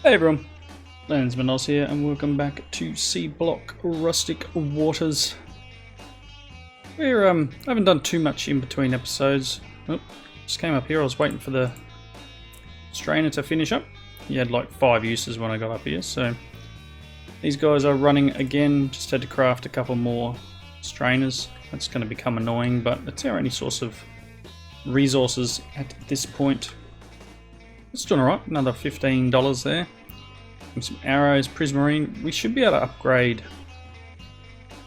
Hey everyone, Landsman Oz here and welcome back to Seablock, Rustic Waters. We're I haven't done too much in between episodes. Oh, just came up here, I was waiting for the strainer to finish up. He had like 5 uses when I got up here, so these guys are running again. Just had to craft a couple more strainers. That's going to become annoying, but it's our only source of resources at this point. It's doing alright, another $15 there. And some arrows, prismarine. We should be able to upgrade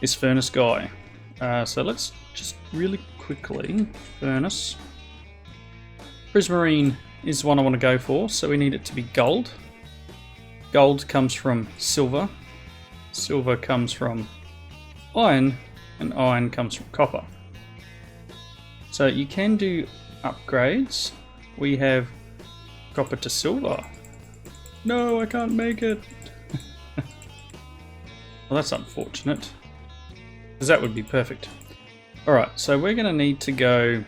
this furnace guy. So let's just really quickly, furnace. Prismarine is one I want to go for, so we need it to be gold. Gold comes from silver. Silver comes from iron, and iron comes from copper. So you can do upgrades. We have copper to silver. No, I can't make it. Well, that's unfortunate, because that would be perfect. Alright, so we're going to need to go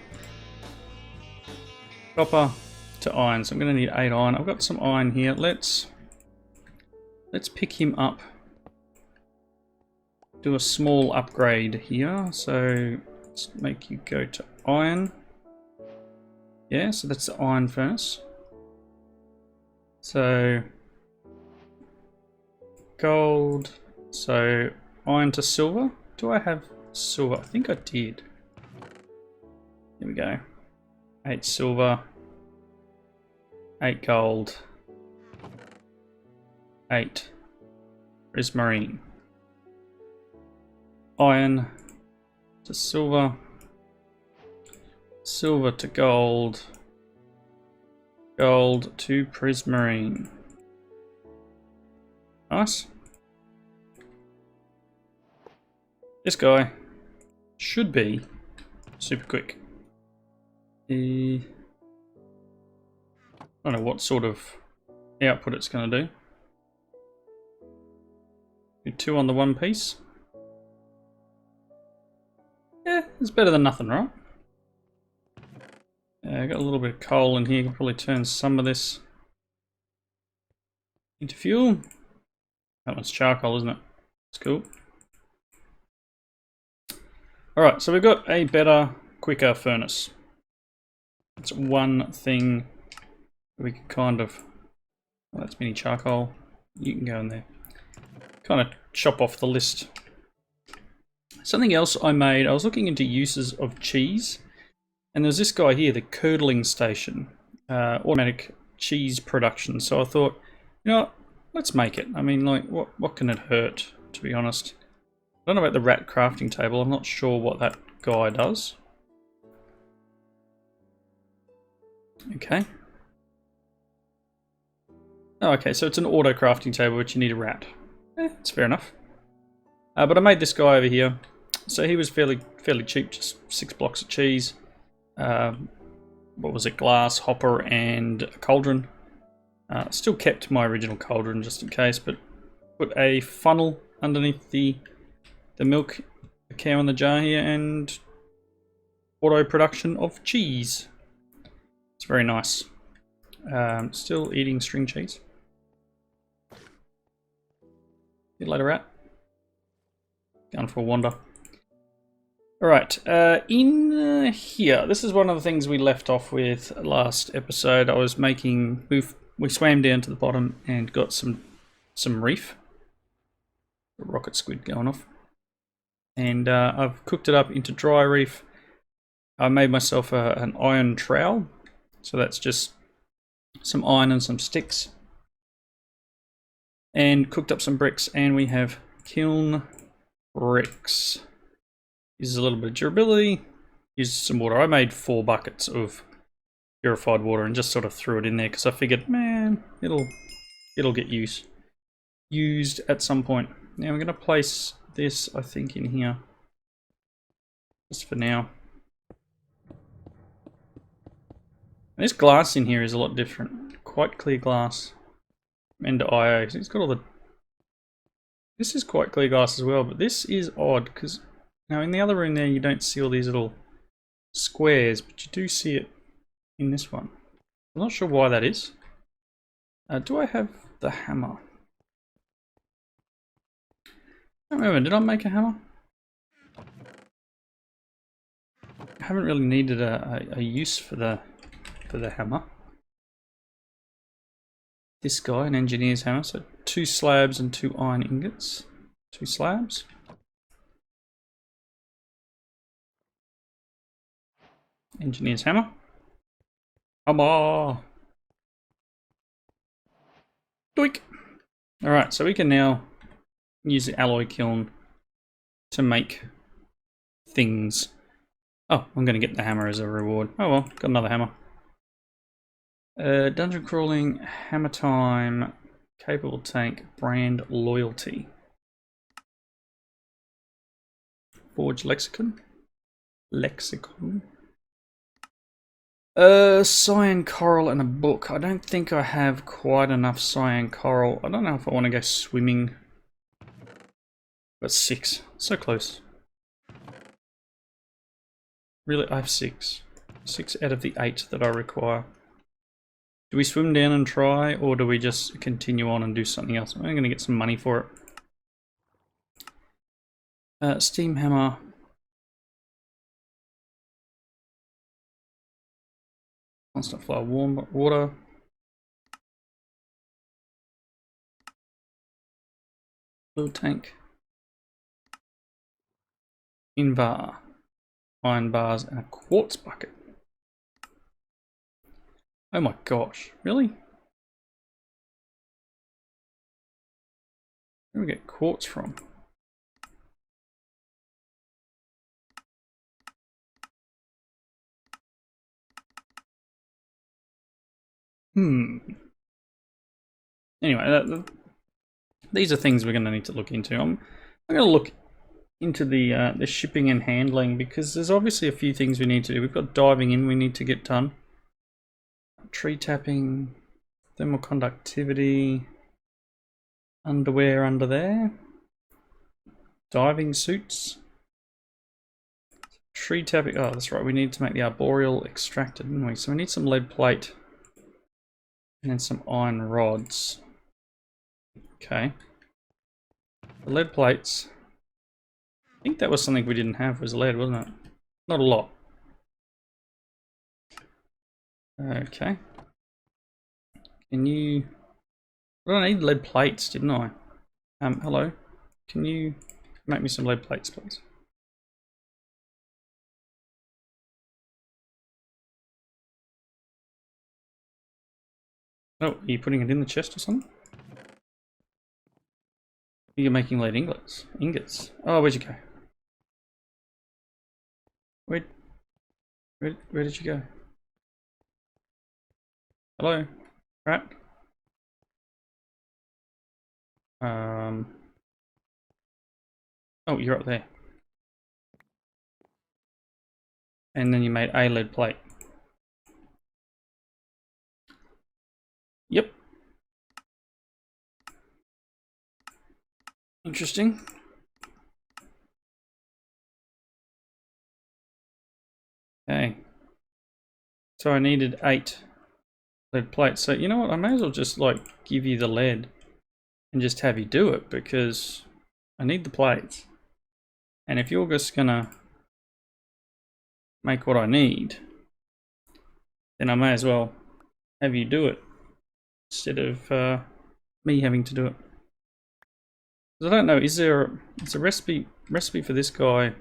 copper to iron. So I'm going to need 8 iron. I've got some iron here. Let's pick him up. Do a small upgrade here. So let's make you go to iron. Yeah, so that's the iron furnace. So gold, so iron to silver. Do I have silver? I think I did. Here we go. 8 silver, 8 gold, 8 prismarine. Iron to silver, silver to gold, gold to prismarine. Nice. This guy should be super quick. I don't know what sort of output it's going to do. Do 2 on the one piece. Yeah, it's better than nothing, right? I got a little bit of coal in here. Can probably turn some of this into fuel. That one's charcoal, isn't it? It's cool. Alright, so we've got a better, quicker furnace. That's one thing we can kind of... Well, that's mini charcoal. You can go in there. Kind of chop off the list. Something else I made, I was looking into uses of cheese. And there's this guy here, the curdling station, automatic cheese production. So I thought, you know what, let's make it. I mean, like, what can it hurt, to be honest? I don't know about the rat crafting table. I'm not sure what that guy does. Okay. Oh, okay, so it's an auto crafting table, which you need a rat. It's fair enough. But I made this guy over here. So he was fairly cheap, just 6 blocks of cheese. What was it, glass, hopper, and a cauldron. Still kept my original cauldron just in case, but put a funnel underneath the milk, the cow in the jar here, and auto production of cheese. It's very nice. Still eating string cheese. See you later, rat. Going for a wander. Alright, in here, this is one of the things we left off with last episode. I was making, we swam down to the bottom and got some reef. A rocket squid going off. And I've cooked it up into dry reef. I made myself an iron trowel. So that's just some iron and some sticks. And cooked up some bricks, and we have kiln bricks. Uses a little bit of durability, uses some water. I made 4 buckets of purified water and just sort of threw it in there because I figured, man, it'll get used at some point. Now I'm going to place this, I think, in here, just for now. And this glass in here is a lot different. Quite clear glass. Ender.io. It's got all the... This is quite clear glass as well, but this is odd because... Now in the other room there you don't see all these little squares, but you do see it in this one. I'm not sure why that is. Do I have the hammer? I don't remember, did I make a hammer? I haven't really needed a use for the hammer. This guy, an engineer's hammer, so 2 slabs and 2 iron ingots. 2 slabs. Engineer's hammer. Hammer! Doink! Alright, so we can now use the alloy kiln to make things. Oh, I'm going to get the hammer as a reward. Oh well, got another hammer. Dungeon crawling, hammer time, capable tank, brand loyalty. Forge lexicon. Lexicon. Cyan coral and a book. I don't think I have quite enough cyan coral. I don't know if I want to go swimming. But 6. So close. Really, I have 6. 6 out of the 8 that I require. Do we swim down and try, or do we just continue on and do something else? I'm going to get some money for it. Steam hammer. Constant flow of warm water. Fluid tank. Invar. Iron bars and a quartz bucket. Oh my gosh, really? Where do we get quartz from? Anyway, these are things we're going to need to look into. I'm going to look into the shipping and handling, because there's obviously a few things we need to do. We've got diving in we need to get done. Tree tapping, thermal conductivity, underwear under there, diving suits, tree tapping. Oh, that's right. We need to make the arboreal extractor, didn't we? So we need some lead plate and then some iron rods. Okay. The lead plates. I think that was something we didn't have, was lead, wasn't it? Not a lot. Okay. Can you... Well, I need lead plates, didn't I? Hello. Can you make me some lead plates, please? Oh, are you putting it in the chest or something? You're making lead ingots. Ingots. Oh, where'd you go? Where did you go? Hello? Rat? Oh, you're up there. And then you made a lead plate. Yep. Interesting. Okay. So I needed 8 lead plates. So you know what? I may as well just like give you the lead and just have you do it, because I need the plates. And if you're just gonna make what I need, then I may as well have you do it instead of me having to do it. I don't know, is there a recipe for this guy?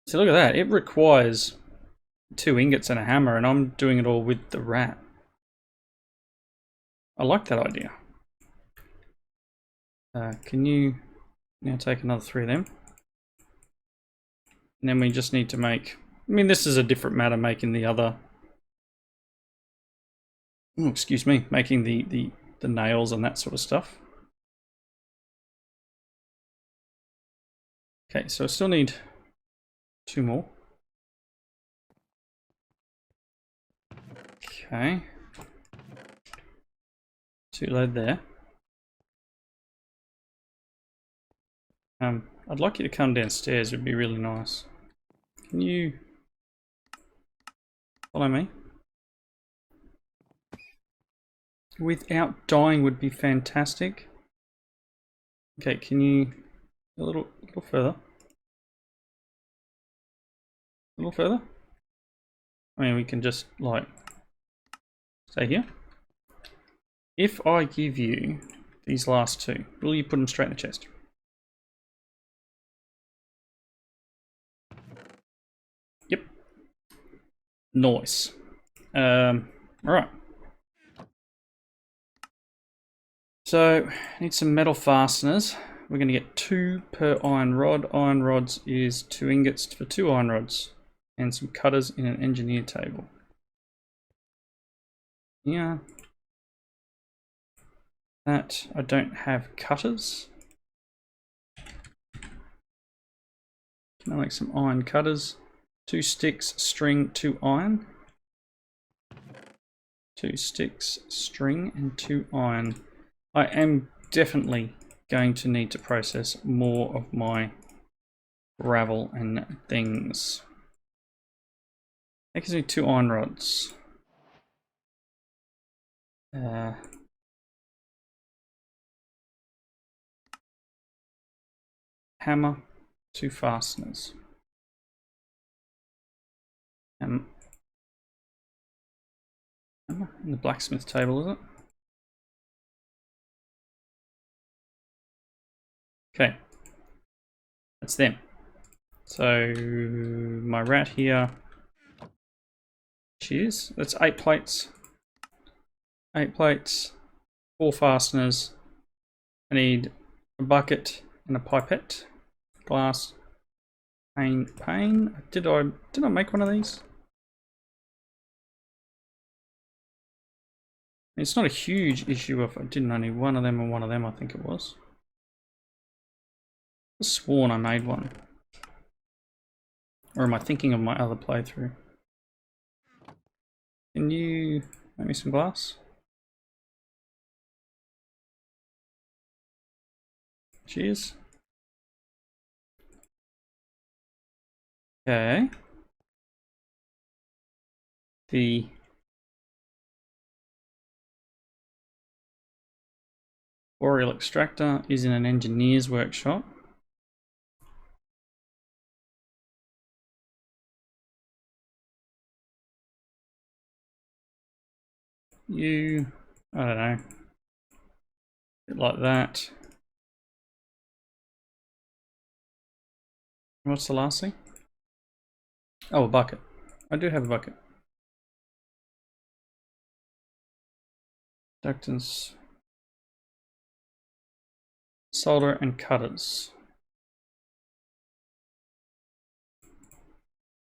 So look at that, it requires 2 ingots and a hammer, and I'm doing it all with the rat. I like that idea. Can you now take another 3 of them? And then we just need to make, I mean, this is a different matter, making the other, oh, excuse me, making the nails and that sort of stuff. Okay, so I still need 2 more. Okay. 2 lead there. I'd like you to come downstairs, it'd be really nice. Can you follow me? without dying would be fantastic. Okay, can you a little further? A little further? I mean, we can just like stay here. If I give you these last two, will you put them straight in the chest? Yep. Nice. Alright. So, need some metal fasteners. We're going to get 2 per iron rod. Iron rods is 2 ingots for 2 iron rods. And some cutters in an engineer table. Yeah. That, I don't have cutters. Can I make some iron cutters? 2 sticks, string, 2 iron. 2 sticks, string, and 2 iron. I am definitely going to need to process more of my gravel and things. That gives me 2 iron rods. Hammer, 2 fasteners. Hammer in the blacksmith table, is it? Okay, that's them. So my rat here, cheers. That's 8 plates. 8 plates, 4 fasteners. I need a bucket and a pipette. Glass, pane. Did I make one of these? It's not a huge issue if I didn't only one of them and one of them, I think it was. I sworn I made one. Or am I thinking of my other playthrough? Can you make me some glass? Cheers. Okay. The boreal extractor is in an engineer's workshop. I don't know, a bit like that. What's the last thing? Oh, a bucket. I do have a bucket. Ductance, solder and cutters.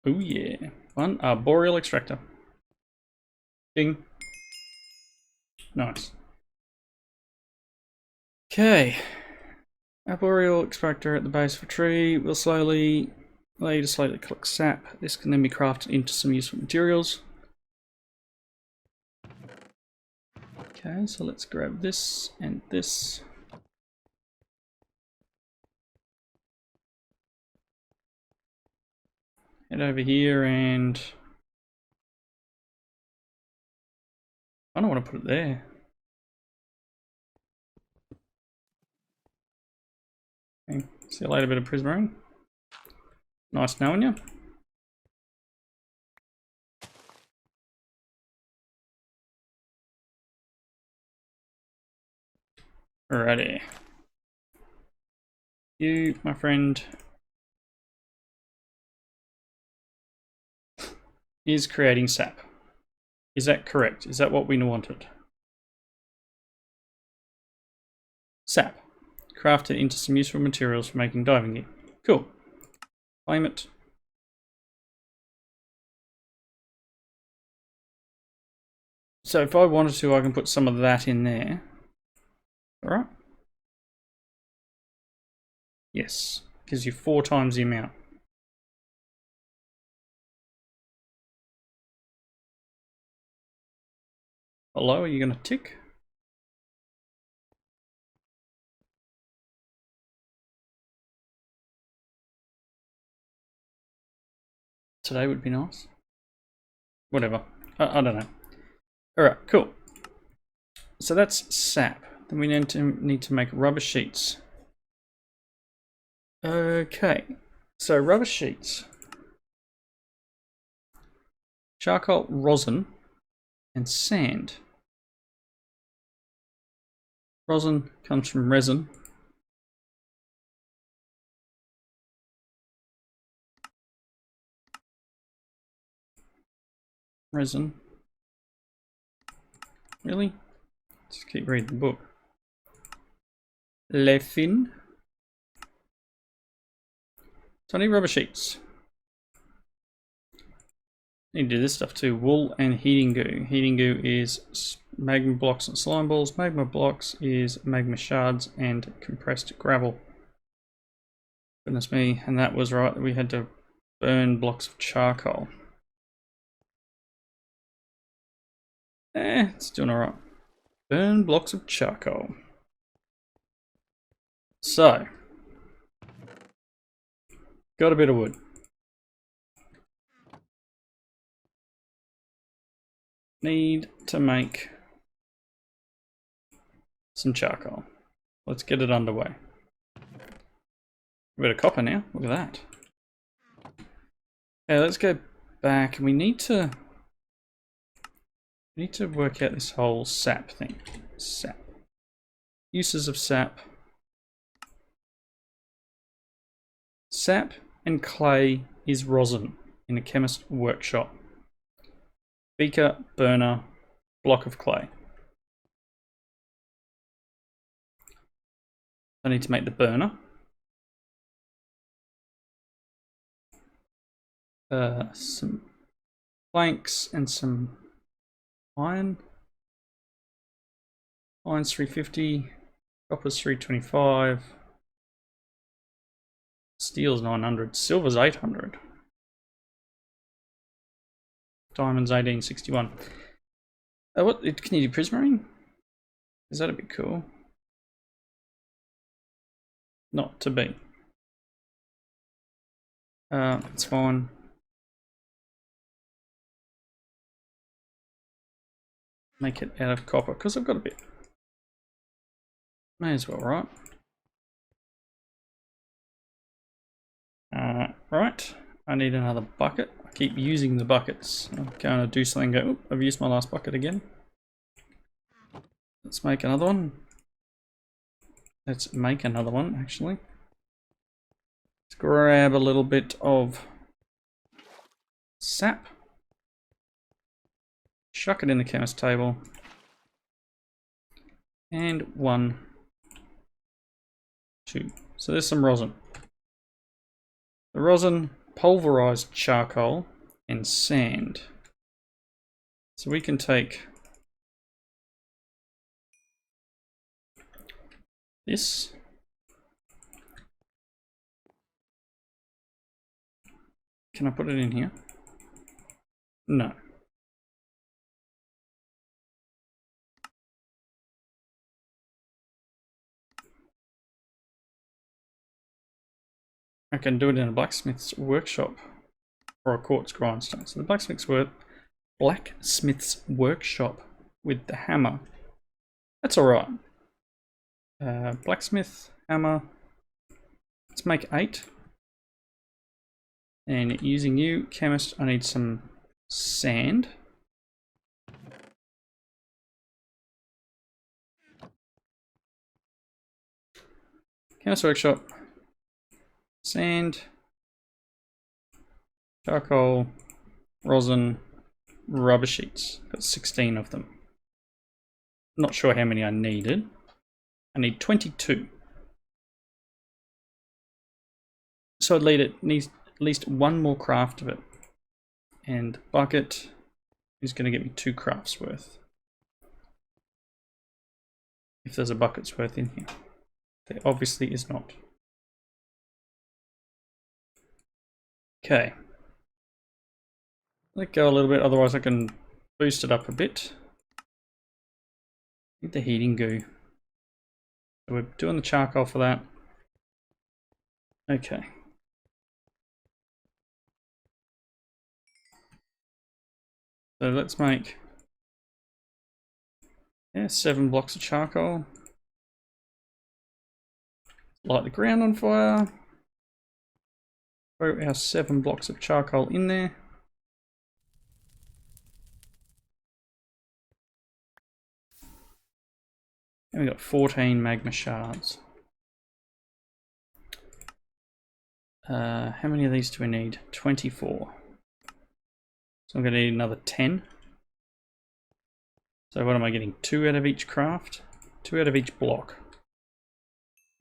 Oh yeah, one boreal extractor. Ding. Nice. Okay. Arboreal extractor at the base of a tree will slowly allow you to slowly collect sap. This can then be crafted into some useful materials. Okay, so let's grab this and this. Head over here and I don't want to put it there. Okay, see you later, bit of prismarine. Nice knowing you. Alrighty. You, my friend, is creating sap. Is that correct? Is that what we wanted? Sap. Craft it into some useful materials for making diving gear. Cool. Claim it. So if I wanted to, I can put some of that in there. Alright. Yes. Gives you 4 times the amount. Hello, are you going to tick? Today would be nice. Whatever. I don't know. Alright, cool. so that's sap. Then we need to make rubber sheets. Okay, so rubber sheets. Charcoal, rosin, and sand. Rosin comes from resin. Resin. Really? Just keep reading the book. Lefin. So I need rubber sheets. I need to do this stuff too. Wool and heating goo. Heating goo is magma blocks and slime balls. Magma blocks is magma shards and compressed gravel. Goodness me, and that was right. We had to burn blocks of charcoal. It's doing alright. Burn blocks of charcoal. So, got a bit of wood. Need to make some charcoal. Let's get it underway. A bit of copper now. Look at that. Okay, let's go back. We need to work out this whole sap thing. Sap. Uses of sap. Sap and clay is rosin in a chemist workshop. Beaker, burner, block of clay. I need to make the burner. Some planks and some iron. Iron's 350, copper's 325, steel's 900, silver's 800, diamond's 1861. What can you do? Prismarine? Is that a bit cool? Not to be. It's fine. Make it out of copper because I've got a bit. May as well, right? Right. I need another bucket. I keep using the buckets. I'm going to do something and go, I've used my last bucket again. Let's make another one. Let's make another one, actually. Let's grab a little bit of sap. Chuck it in the chemist table. And 1, 2. So there's some rosin. The rosin, pulverized charcoal, and sand. So we can take this. Can I put it in here? No. I can do it in a blacksmith's workshop or a quartz grindstone. So the blacksmith's workshop with the hammer. That's alright. Blacksmith, hammer. Let's make 8. And using you, chemist, I need some sand. Chemist workshop. Sand, charcoal, rosin, rubber sheets. Got 16 of them. Not sure how many I needed. I need 22. So I'd need at least one more craft of it. And bucket is going to get me 2 crafts worth. If there's a bucket's worth in here. There obviously is not. Okay. Let go a little bit, otherwise I can boost it up a bit. Need the heating goo. So we're doing the charcoal for that. Okay. So let's make Yeah, 7 blocks of charcoal. Light the ground on fire. Throw our 7 blocks of charcoal in there. And we got 14 magma shards. How many of these do we need? 24. So I'm going to need another 10. So what am I getting? 2 out of each craft? 2 out of each block.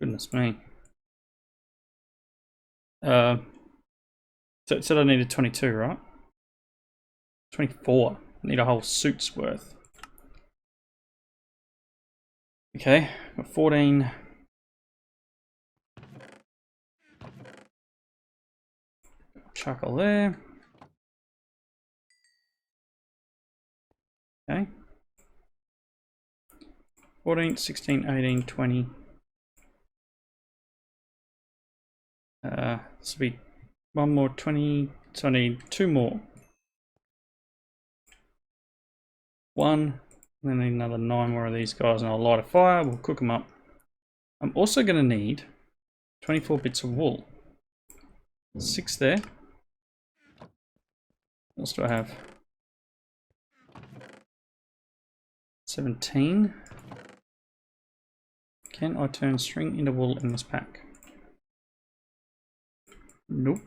Goodness me. So it said I needed 22, right? 24. I need a whole suit's worth. Okay, got 14. Charcoal there. Okay. 14, 16, 18, 20. This will be 1 more 20, so I need 2 more. 1, and then I need another 9 more of these guys, and I'll light a fire, we'll cook them up. I'm also going to need 24 bits of wool. 6 there. What else do I have? 17. Can I turn string into wool in this pack? Nope.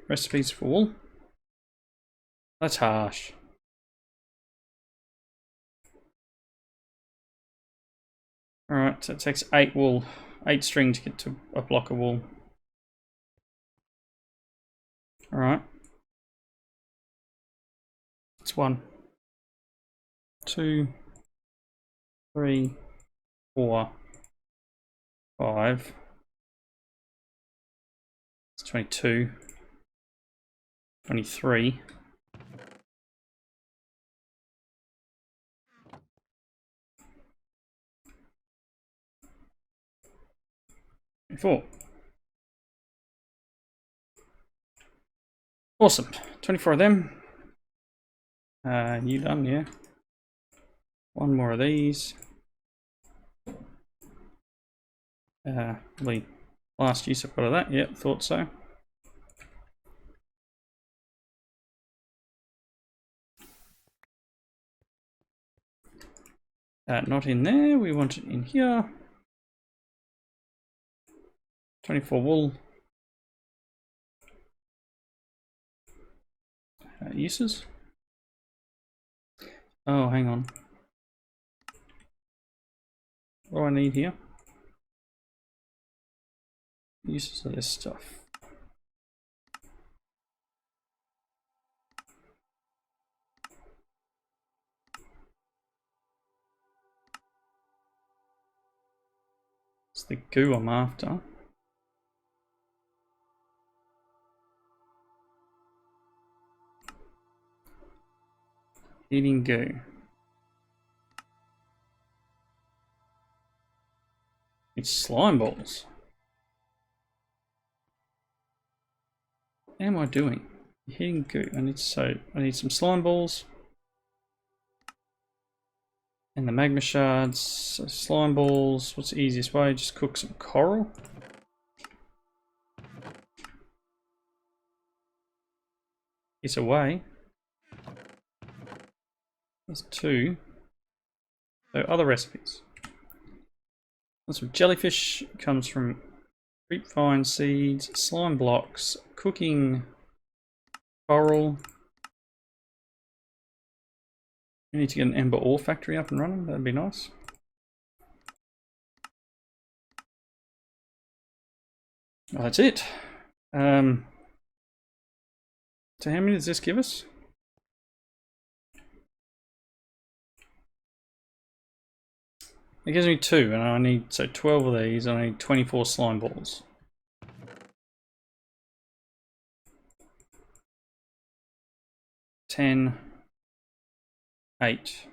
Recipes for wool. That's harsh. Alright, so it takes 8 wool, 8 string to get to a block of wool. Alright. It's 1, 2, 3, 4, 5. It's 22. 23. 24. Awesome. 24 of them. You done, yeah. 1 more of these. Probably last use I've got of that. Yep, thought so. Not in there. We want it in here. 24 wool. Uses. Oh, hang on. What do I need here? Uses of this stuff. It's the goo I'm after. Eating goo. It's slime balls. What am I doing? Hitting goo. I need some slime balls. And the magma shards. So slime balls. What's the easiest way? Just cook some coral. It's away. There's 2. So other recipes. That's from jellyfish. Comes from grapevine seeds, slime blocks, cooking coral. We need to get an ember ore factory up and running. That'd be nice. Oh, that's it. So how many does this give us? It gives me 2, and I need 12 of these. And I need 24 slime balls. Ten, 8,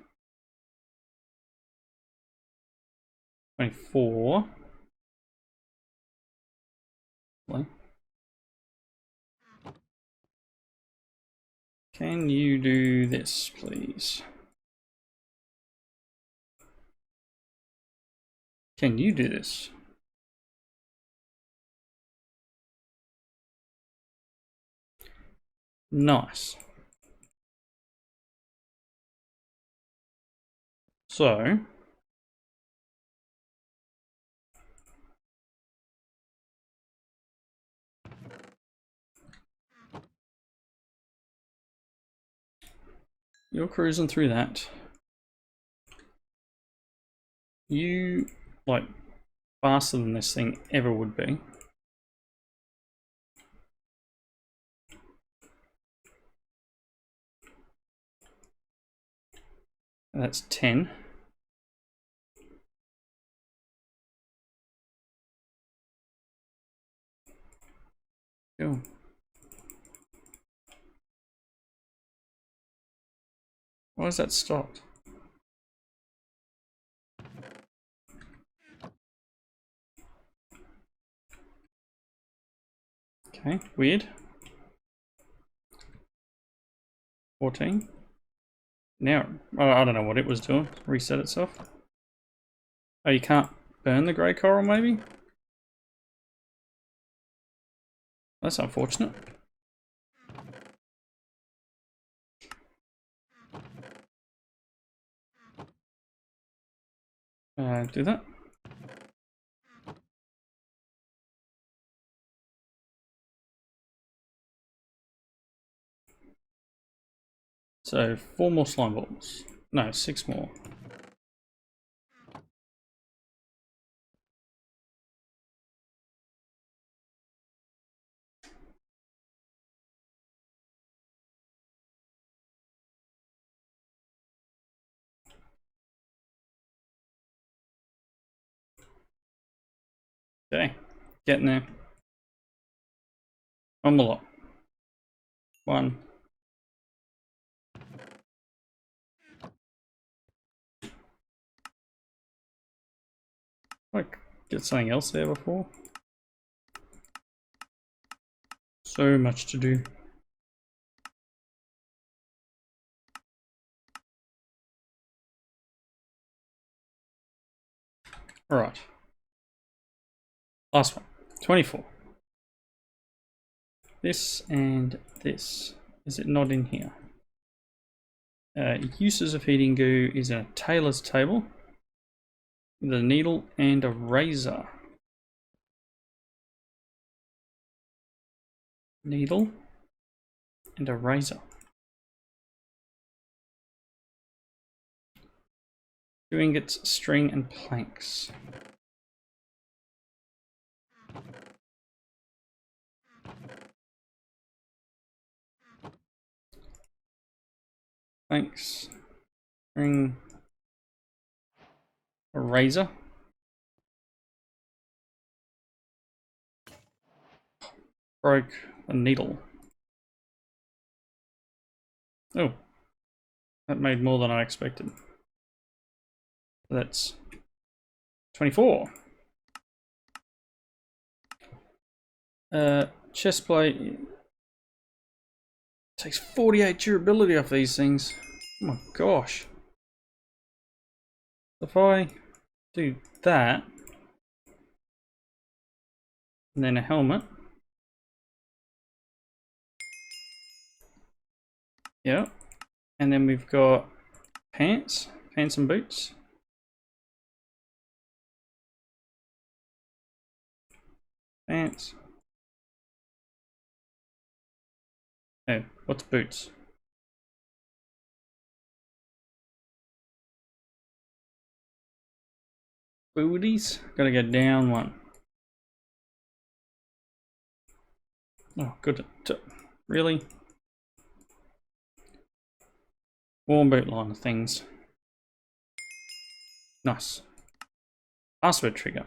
24. Can you do this, please? Can you do this? Nice. So you're cruising through that. You like faster than this thing ever would be. That's 10. Cool. Why is that stopped? Okay, weird. 14. Now, I don't know what it was doing. Reset itself. Oh, you can't burn the grey coral, maybe? That's unfortunate. Do that. So 4 more slime balls. No, 6 more. Okay, getting there. One more lot. 1. Like, get something else there before. So much to do. Alright. Last one. 24. This and this. Is it not in here? Uses of heating goo is a tailor's table with a needle and a razor. Needle and a razor. 2 ingots, string, and planks. Planks, string, a razor. Broke a needle. Oh, that made more than I expected. That's 24. Chest plate takes 48 durability off these things. Oh my gosh. If I do that, and then a helmet. Yeah. And then we've got pants and boots. Pants. Oh, what's boots? Booties? Gotta go down 1. Oh, good. Really? Warm boot line of things. Nice. Password trigger.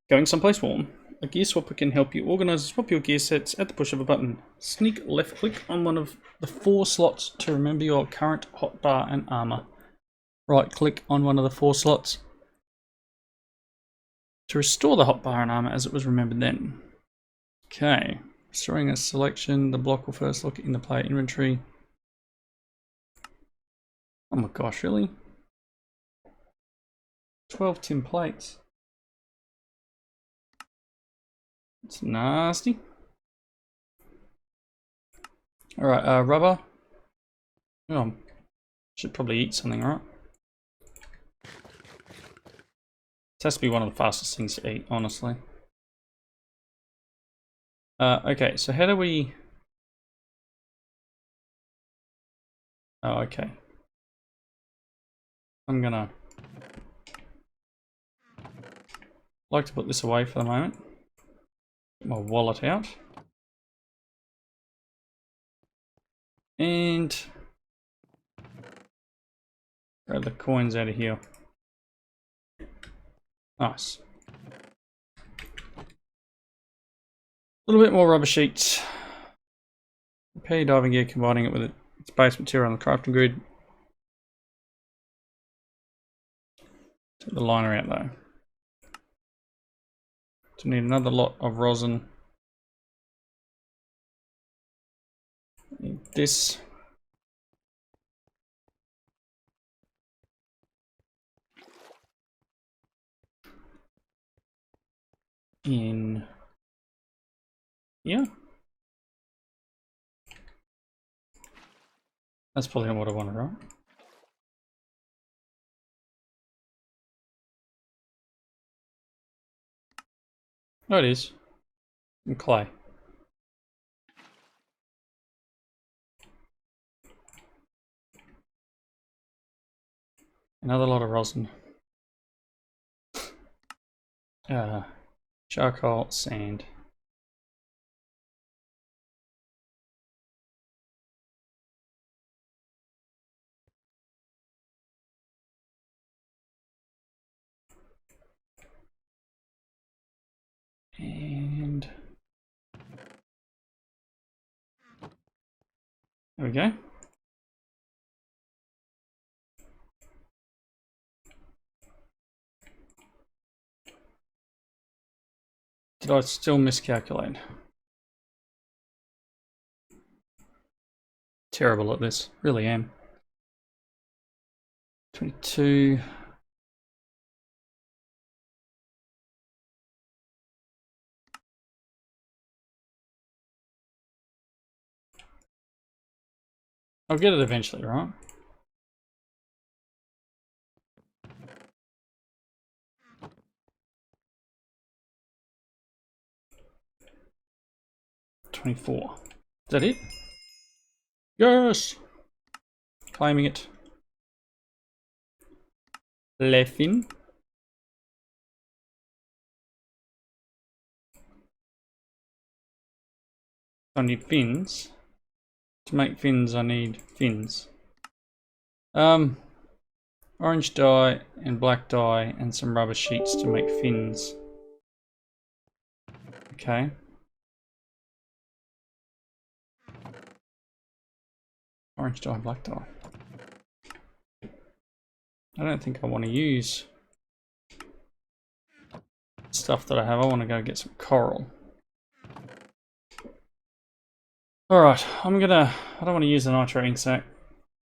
Going someplace warm. A gear swapper can help you organize and swap your gear sets at the push of a button. Sneak left click on one of the 4 slots to remember your current hotbar and armor. Right click on one of the 4 slots to restore the hotbar and armor as it was remembered then. Okay, restoring a selection, the block will first look in the player inventory. Oh my gosh, really? 12 tin plates. It's nasty. Alright, rubber. Oh, should probably eat something, right? This has to be one of the fastest things to eat, honestly. Okay, so how do we... Oh, okay. I'm gonna... like to put this away for the moment. Get my wallet out. And... grab the coins out of here. Nice. A little bit more rubber sheets. Repair your diving gear, combining it with its base material on the crafting grid. Take the liner out though. So need another lot of rosin. Need this. In here. That's probably not what I wanted, right? Oh, it is. And clay. Another lot of rosin. Charcoal, sand. And there we go. Did I still miscalculate? Terrible at this, really am. 22. I'll get it eventually, right? $24. Is that it? Yes! Claiming it. Lefin. I need fins. To make fins, I need fins. Orange dye and black dye and some rubber sheets to make fins. Okay. Orange dye, black dye. I don't think I want to use stuff that I have. I want to go get some coral. Alright, I don't want to use the nitro ink sac.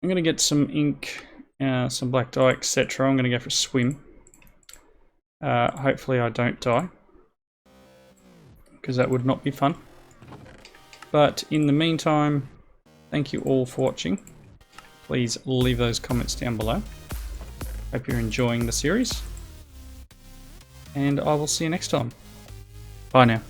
I'm going to get some ink, some black dye, etc. I'm going to go for a swim. Hopefully I don't die, because that would not be fun. But in the meantime, thank you all for watching. Please leave those comments down below. Hope you're enjoying the series. And I will see you next time. Bye now.